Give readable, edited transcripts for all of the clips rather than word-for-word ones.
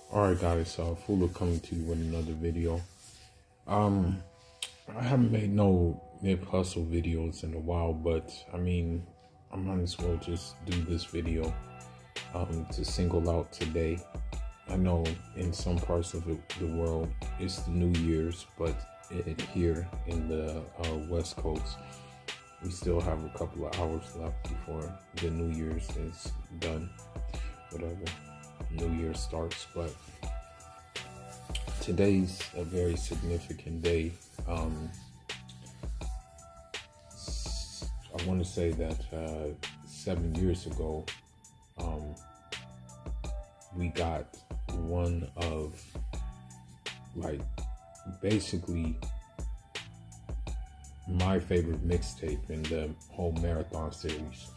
Alright guys, Fula coming to you with another video. I haven't made no nip hustle videos in a while, but I mean, I might as well just do this video to single out today. I know in some parts of the world it's the New Year's, but here in the West Coast, we still have a couple of hours left before the New Year's is done, whatever New Year starts. But today's a very significant day. I want to say that 7 years ago, we got one of, like, basically my favorite mixtape in the whole marathon series.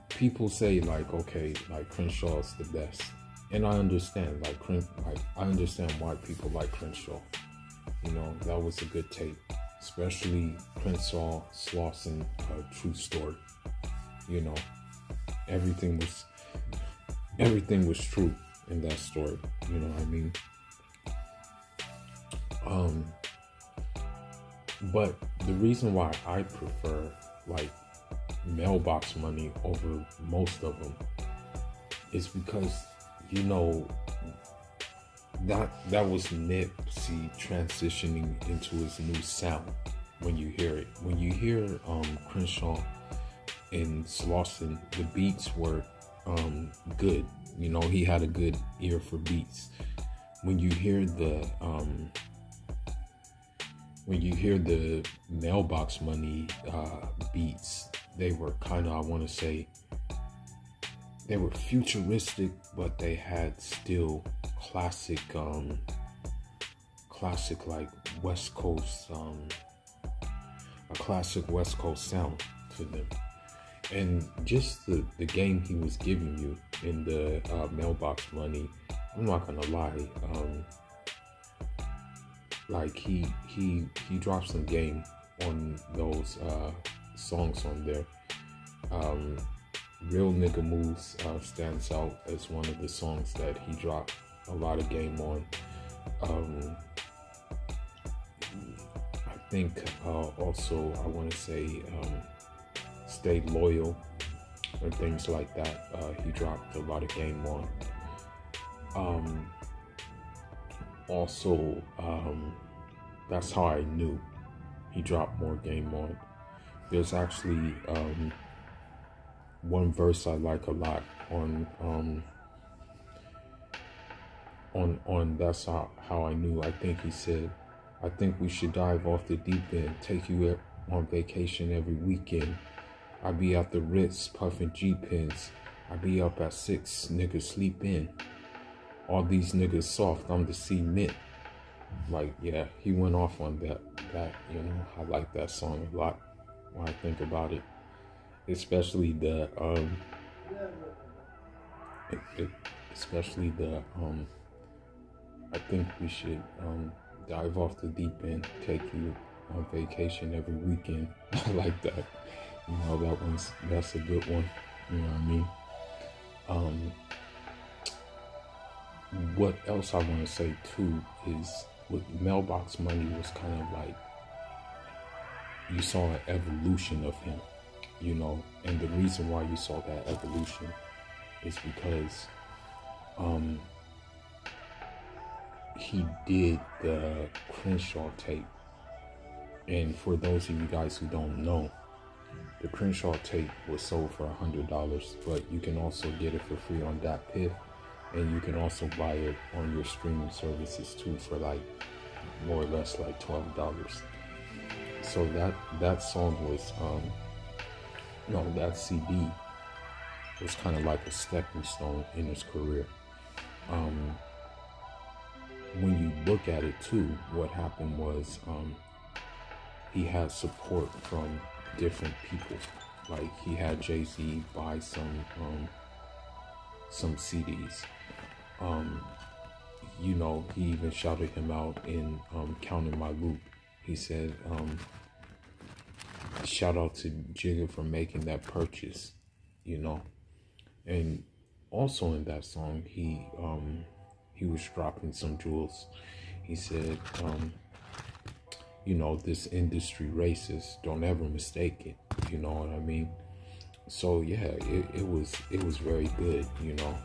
People say, like, okay, like Crenshaw is the best, and I understand, I understand why people like Crenshaw. You know, that was a good tape, especially Crenshaw, Slauson, True Story. You know, everything was true in that story. You know what I mean? But the reason why I prefer, like, Mailbox Money over most of them is because, you know, that was Nipsey transitioning into his new sound. When you hear it, when you hear Crenshaw and Slauson, the beats were good. You know, he had a good ear for beats. When you hear the Mailbox Money beats, they were kind of, I want to say, they were futuristic, but they had still classic like West Coast, a classic West Coast sound to them. And just the game he was giving you in the Mailbox Money, I'm not gonna lie, like he dropped some game on those songs on there. Real Nigga Moves stands out as one of the songs that he dropped a lot of game on. I think also, I want to say, Stay Loyal and things like that, he dropped a lot of game on. Also, That's How I Knew, he dropped more game on. There's actually one verse I like a lot on That's How I Knew. I think he said, I think we should dive off the deep end, take you on vacation every weekend. I be at the Ritz puffing G-pens. I be up at 6, niggas sleep in. All these niggas soft, I'm the cement. Like, yeah, he went off on that, you know, I like that song a lot when I think about it. Especially the I think we should dive off the deep end, take you on vacation every weekend. I like that. You know, that's a good one. You know what I mean? What else I want to say too is, with Mailbox Money was kind of like, you saw an evolution of him, you know, and the reason why you saw that evolution is because he did the Crenshaw tape. And for those of you guys who don't know, the Crenshaw tape was sold for $100, but you can also get it for free on DatPiff, and you can also buy it on your streaming services too for, like, more or less like $12. So that song was that CD was kind of like a stepping stone in his career. When you look at it too, what happened was he had support from different people. Like, he had Jay-Z buy some CDs. You know, he even shouted him out in Counting My Loop. He said, shout out to Jigga for making that purchase, you know. And also in that song, he he was dropping some jewels. He said, you know, this industry racist, don't ever mistake it. You know what I mean? So yeah, it was very good, you know.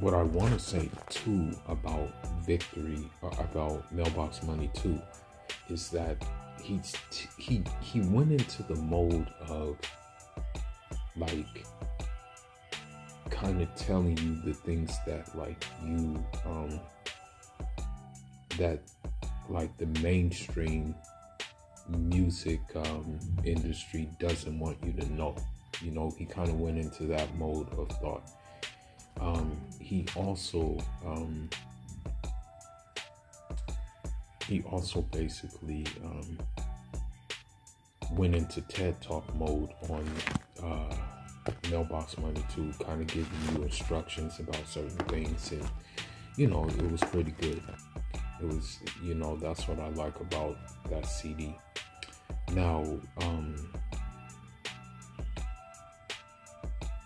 What I want to say too about Victory, about Mailbox Money too, is that he went into the mode of like kind of telling you the things that like you that like the mainstream music industry doesn't want you to know. You know, he kind of went into that mode of thought. He also basically went into TED Talk mode on Mailbox Money too, kind of giving you instructions about certain things, and you know, it was pretty good. It was, you know, that's what I like about that CD. Now,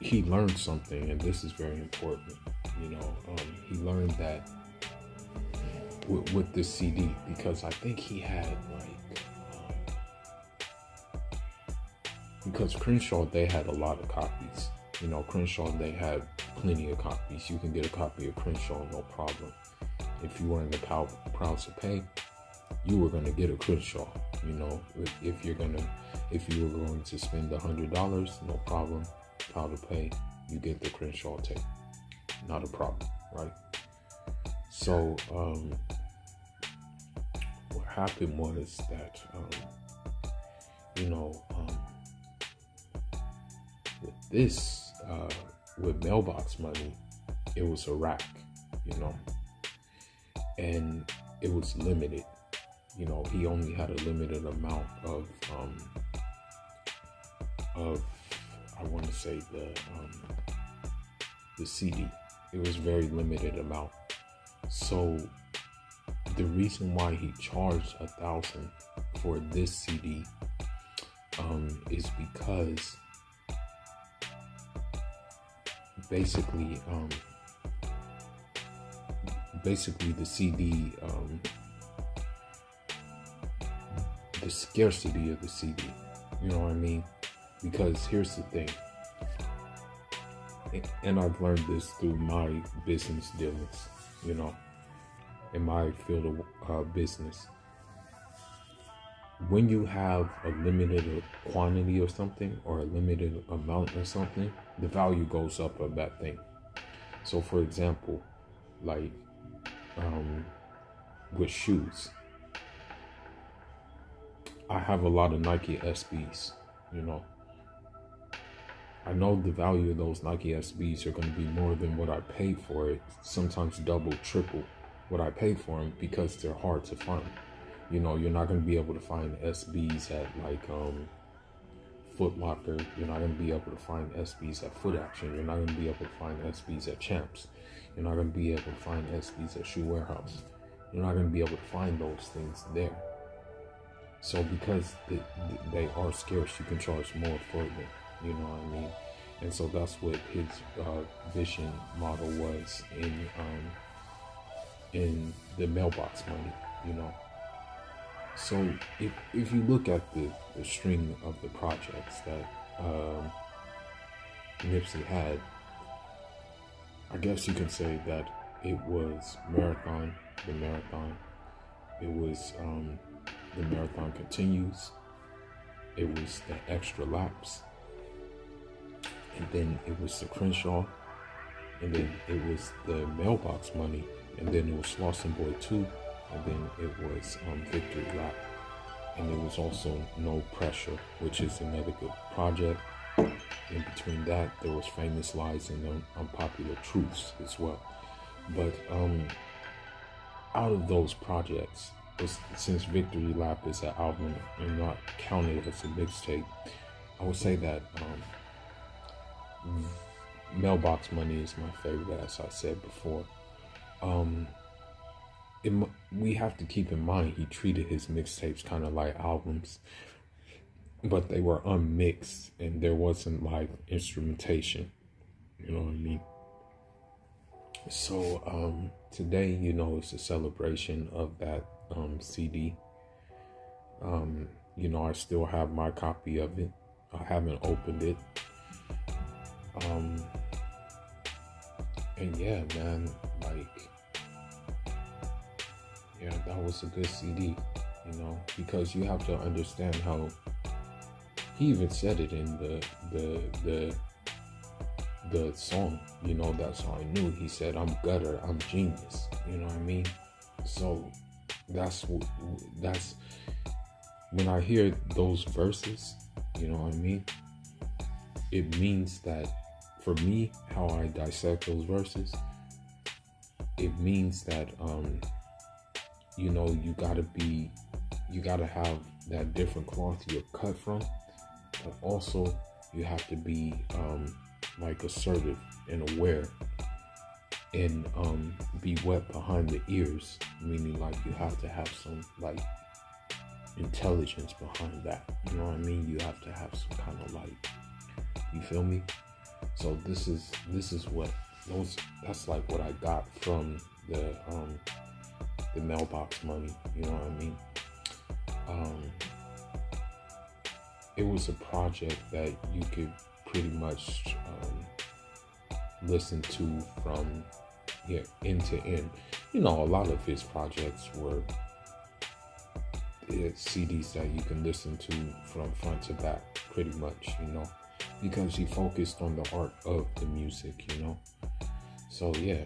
he learned something, and this is very important. You know, he learned that with this CD, because I think he had like, because Crenshaw, they had a lot of copies. You know, Crenshaw, they had plenty of copies. You can get a copy of Crenshaw, no problem. If you weren't proud to pay, you were gonna get a Crenshaw. You know, if you were going to spend $100, no problem. Proud to pay, you get the Crenshaw tape, not a problem, right? So what happened was that you know, with this with Mailbox Money, it was a rack, you know, and it was limited. You know, he only had a limited amount of I want to say the CD. It was very limited amount. So the reason why he charged $1,000 for this CD is because basically the CD, the scarcity of the CD, you know what I mean? Because here's the thing, and I've learned this through my business dealings, you know, in my field of business. When you have a limited quantity of something or a limited amount of something, the value goes up of that thing. So for example, like with shoes, I have a lot of Nike SBs, you know. I know the value of those Nike SBs are going to be more than what I paid for it, sometimes double, triple what I paid for them, because they're hard to find. You know, you're not going to be able to find SBs at like Foot Locker. You're not going to be able to find SBs at Foot Action. You're not going to be able to find SBs at Champs. You're not going to be able to find SBs at Shoe Warehouse. You're not going to be able to find those things there. So because they are scarce, you can charge more for them. You know what I mean? And so that's what his vision model was in the Mailbox Money, you know. So if you look at the string of the projects that Nipsey had, I guess you can say that it was Marathon, the Marathon. It was the Marathon Continues. It was the Extra Laps. And then it was the Crenshaw. And then it was the Mailbox Money. And then it was Slauson Boy 2. And then it was Victory Lap. And it was also No Pressure, which is another good project. In between that, there was Famous Lies and Unpopular Truths as well. But out of those projects, since Victory Lap is an album and not counted as a mixtape, I would say that Mailbox Money is my favorite, as I said before. We have to keep in mind he treated his mixtapes kind of like albums, but they were unmixed and there wasn't like instrumentation. You know what I mean? So today, you know, it's a celebration of that CD. You know, I still have my copy of it. I haven't opened it. And yeah, man, like, yeah, that was a good CD, you know, because you have to understand how he even said it in the song, you know. That's how I knew. He said, "I'm gutter, I'm genius," you know what I mean? So that's when I hear those verses, you know what I mean? It means that for me, how I dissect those verses, it means that, you know, you gotta have that different cloth you're cut from, but also you have to be, like, assertive and aware, and be wet behind the ears, meaning like you have to have some like intelligence behind that, you know what I mean? You have to have some kind of like, you feel me? So this is what that's like what I got from the mailbox money, you know what I mean? It was a project that you could pretty much listen to from end to end. You know, a lot of his projects were CDs that you can listen to from front to back, pretty much, you know, because he focused on the art of the music, you know. So yeah.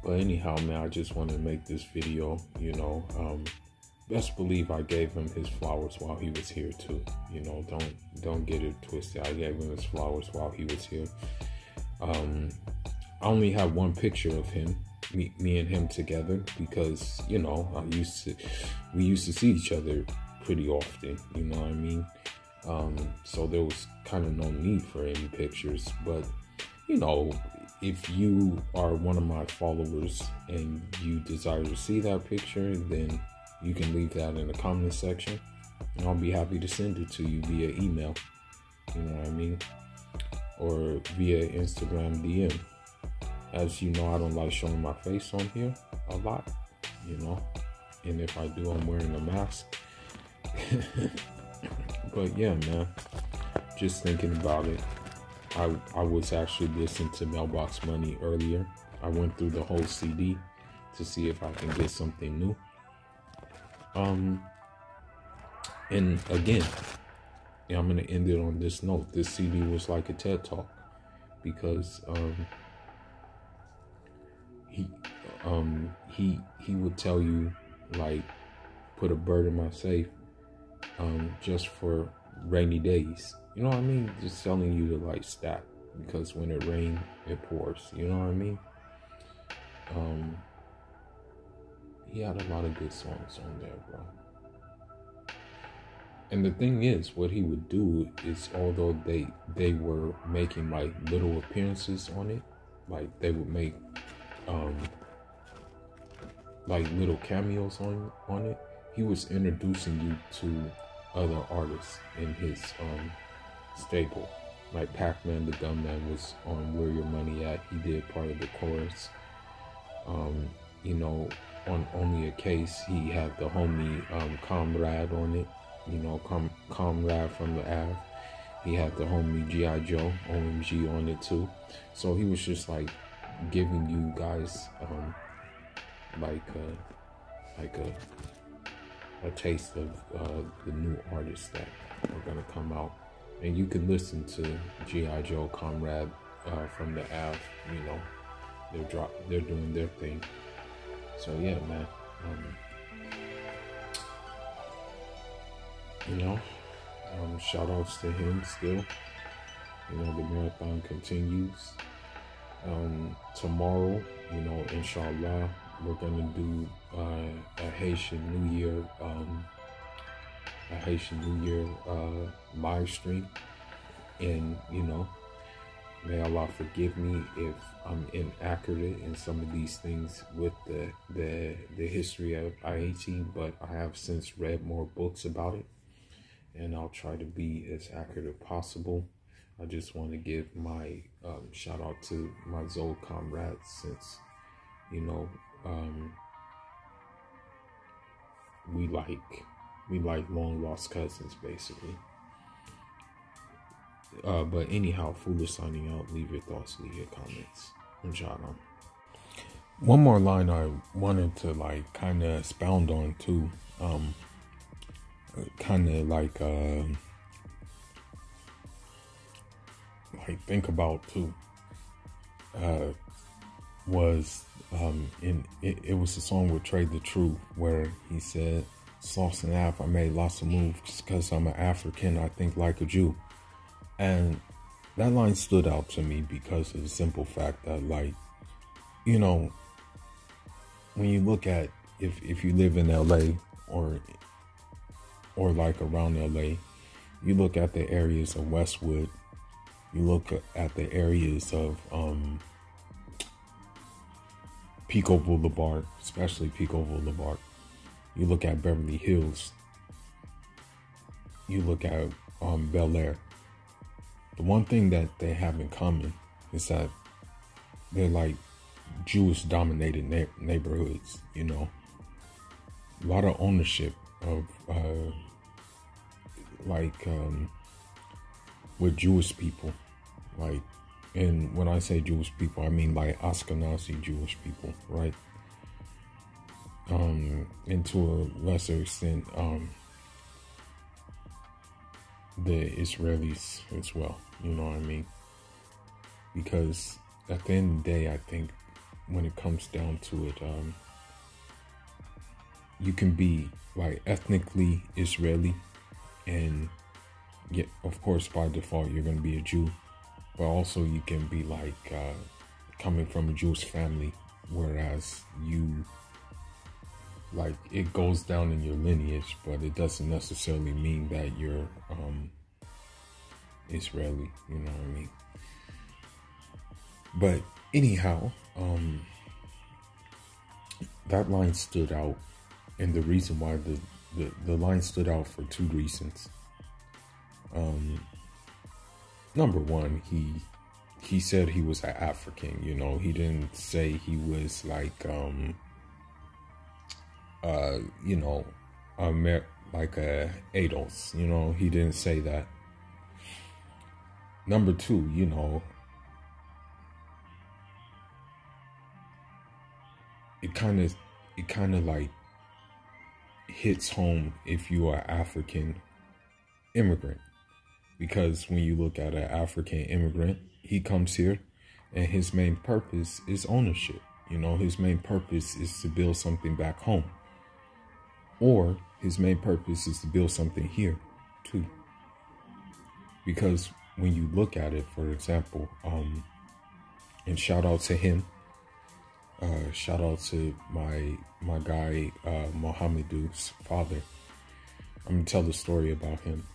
But anyhow, man, I just wanted to make this video, you know. Best believe I gave him his flowers while he was here too. You know, don't get it twisted. I gave him his flowers while he was here. I only have one picture of him, me and him together, because, you know, we used to see each other pretty often, you know what I mean? So there was kind of no need for any pictures. But, you know, if you are one of my followers and you desire to see that picture, then you can leave that in the comment section, and I'll be happy to send it to you via email, you know what I mean, or via Instagram DM. As you know, I don't like showing my face on here a lot, you know, and if I do, I'm wearing a mask. But yeah, man, just thinking about it, I was actually listening to Mailbox Money earlier. I went through the whole CD to see if I can get something new. And again, I'm gonna end it on this note. This CD was like a TED Talk, because he would tell you, like, put a bird in my safe, just for rainy days. You know what I mean? Just telling you to like stack, because when it rains, it pours. You know what I mean? He had a lot of good songs on there, bro. And the thing is, what he would do is, although they were making like little appearances on it, like they would make like little cameos on it, he was introducing you to other artists in his stable. Like Pac-Man the Gunman was on Where Your Money At. He did part of the chorus. You know, on Only a Case, he had the homie Comrade on it. You know, Comrade from the Ave. He had the homie G.I. Joe, OMG, on it too. So he was just like giving you guys like a taste of the new artists that are gonna come out. And you can listen to G.I. Joe, Comrade from the Ave. You know, they're doing their thing. So yeah, man. You know, shout outs to him still. You know, the marathon continues. Tomorrow, you know, inshallah, we're gonna do a Haitian New Year live stream. And, you know, may Allah forgive me if I'm inaccurate in some of these things with the history of Haiti, but I have since read more books about it, and I'll try to be as accurate as possible. I just want to give my shout out to my Zoe comrades, since you know we like long lost cousins basically. But anyhow, Foolish signing out. Leave your thoughts, leave your comments, and shout out. One more line I wanted to like kind of expound on too, kind of like think about too, was it was a song with Trey the Truth where he said, "Sauce and Af, I made lots of moves just because I'm an African, I think like a Jew." And that line stood out to me because of the simple fact that, like, you know, when you look at, if you live in LA or like around LA, you look at the areas of Westwood, you look at the areas of Pico Boulevard, especially Pico Boulevard, you look at Beverly Hills, you look at Bel Air. The one thing that they have in common is that they're like Jewish dominated neighborhoods, you know. A lot of ownership of with Jewish people. Like, and when I say Jewish people, I mean like Ashkenazi Jewish people, right? And to a lesser extent, the Israelis as well, you know what I mean? Because at the end of the day, I think when it comes down to it, you can be like ethnically Israeli, and yet, of course, by default, you're going to be a Jew, but also you can be like coming from a Jewish family, whereas you, like, it goes down in your lineage, but it doesn't necessarily mean that you're Israeli, you know what I mean? But anyhow, that line stood out, and the reason why the line stood out for two reasons. Number one, he said he was an African, you know. He didn't say he was like you know, like a ADOS, you know. He didn't say that. Number two, you know, it kind of like hits home if you are African immigrant, because when you look at an African immigrant, he comes here and his main purpose is ownership. You know, his main purpose is to build something back home, or his main purpose is to build something here too. Because when you look at it, for example, and shout out to him, shout out to my guy Mohamedu's father. I'm gonna tell the story about him.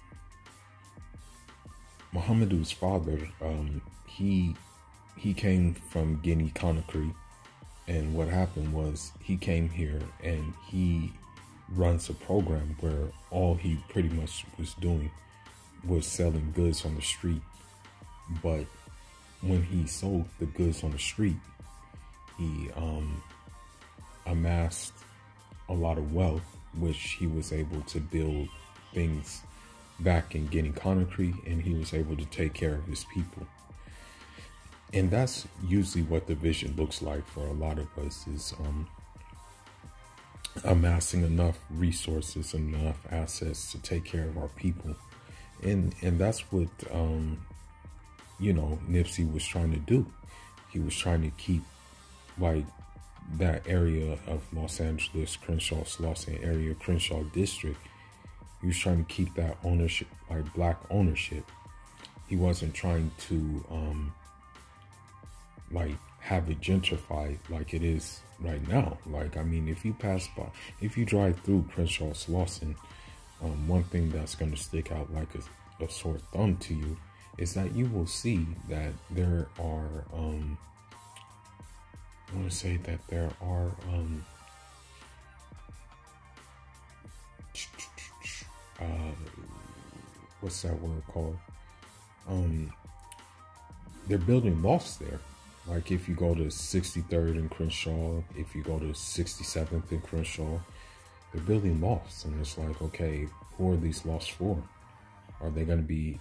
Mohamedu's father, he came from Guinea-Conakry, and what happened was he came here and he runs a program where all he pretty much was doing was selling goods on the street. But when he sold the goods on the street, he amassed a lot of wealth, which he was able to build things back in Guinea-Conakry, and he was able to take care of his people. And that's usually what the vision looks like for a lot of us, is amassing enough resources, enough assets to take care of our people. And that's what you know, Nipsey was trying to do. He was trying to keep like that area of Los Angeles, Crenshaw, Slauson area, Crenshaw district. He was trying to keep that ownership, like black ownership. He wasn't trying to like have it gentrified like it is right now. Like, I mean, if you pass by, if you drive through Crenshaw, Slauson, one thing that's going to stick out like a sore thumb to you is that you will see that there are, I want to say that there are, what's that word called? they're building lofts there. Like if you go to 63rd and Crenshaw, if you go to 67th and Crenshaw, they're building lofts. And it's like, okay, who are these lofts for? Are they going to be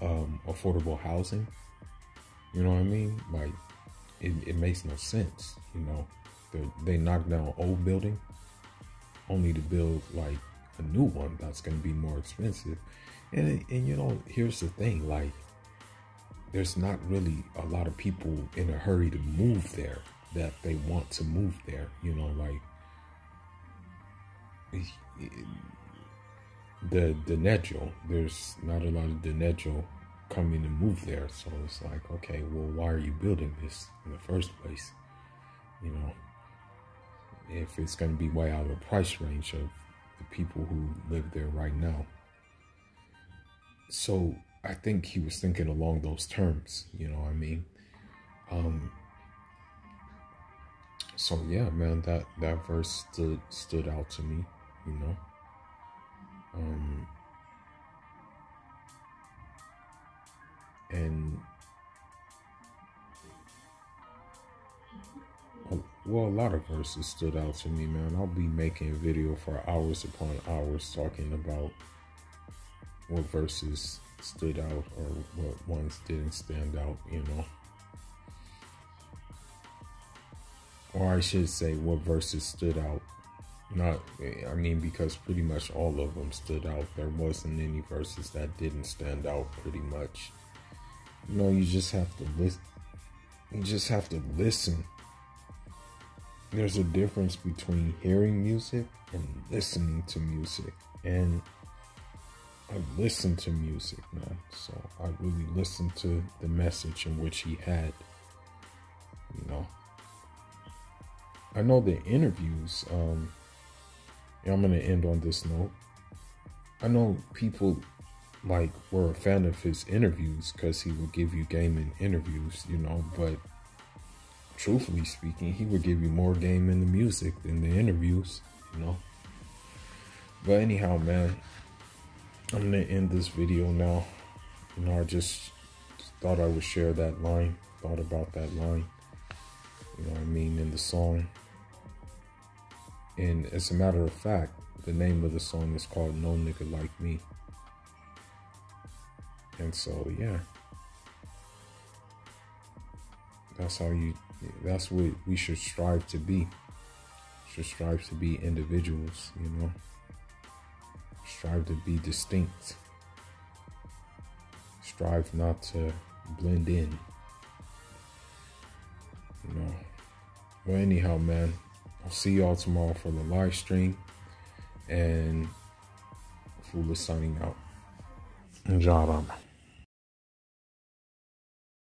affordable housing? You know what I mean? Like, it makes no sense, you know. They knock down an old building only to build like a new one that's going to be more expensive. And you know, here's the thing, like, there's not really a lot of people in a hurry to move there that they want to move there, you know, like the Nedjo, there's not a lot of the Nedjo coming to move there. So it's like, okay, well, why are you building this in the first place? You know, if it's going to be way out of the price range of the people who live there right now. So I think he was thinking along those terms, you know what I mean? So yeah, man, that verse stood out to me, you know. And well, a lot of verses stood out to me, man. I'll be making a video for hours upon hours talking about what verses stood out or what ones didn't stand out, you know. Or I should say what verses stood out. I mean, because pretty much all of them stood out. There wasn't any verses that didn't stand out pretty much. You know, you just have to listen. You just have to listen. There's a difference between hearing music and listening to music. And I listen to music, man. So I really listened to the message in which he had, you know. I know the interviews, I'm going to end on this note. I know people like were a fan of his interviews because he would give you gaming interviews, you know, but truthfully speaking, he would give you more game in the music than the interviews, you know. But anyhow, man, I'm going to end this video now. You know, I just thought I would share that line, thought about that line, you know what I mean, in the song. And as a matter of fact, the name of the song is called No Nigga Like Me. And so, yeah, that's what we should strive to be. Should strive to be individuals, you know. Strive to be distinct. Strive not to blend in. You know. Well, anyhow, man, I'll see y'all tomorrow for the live stream. And Fool is signing out. Enjoy,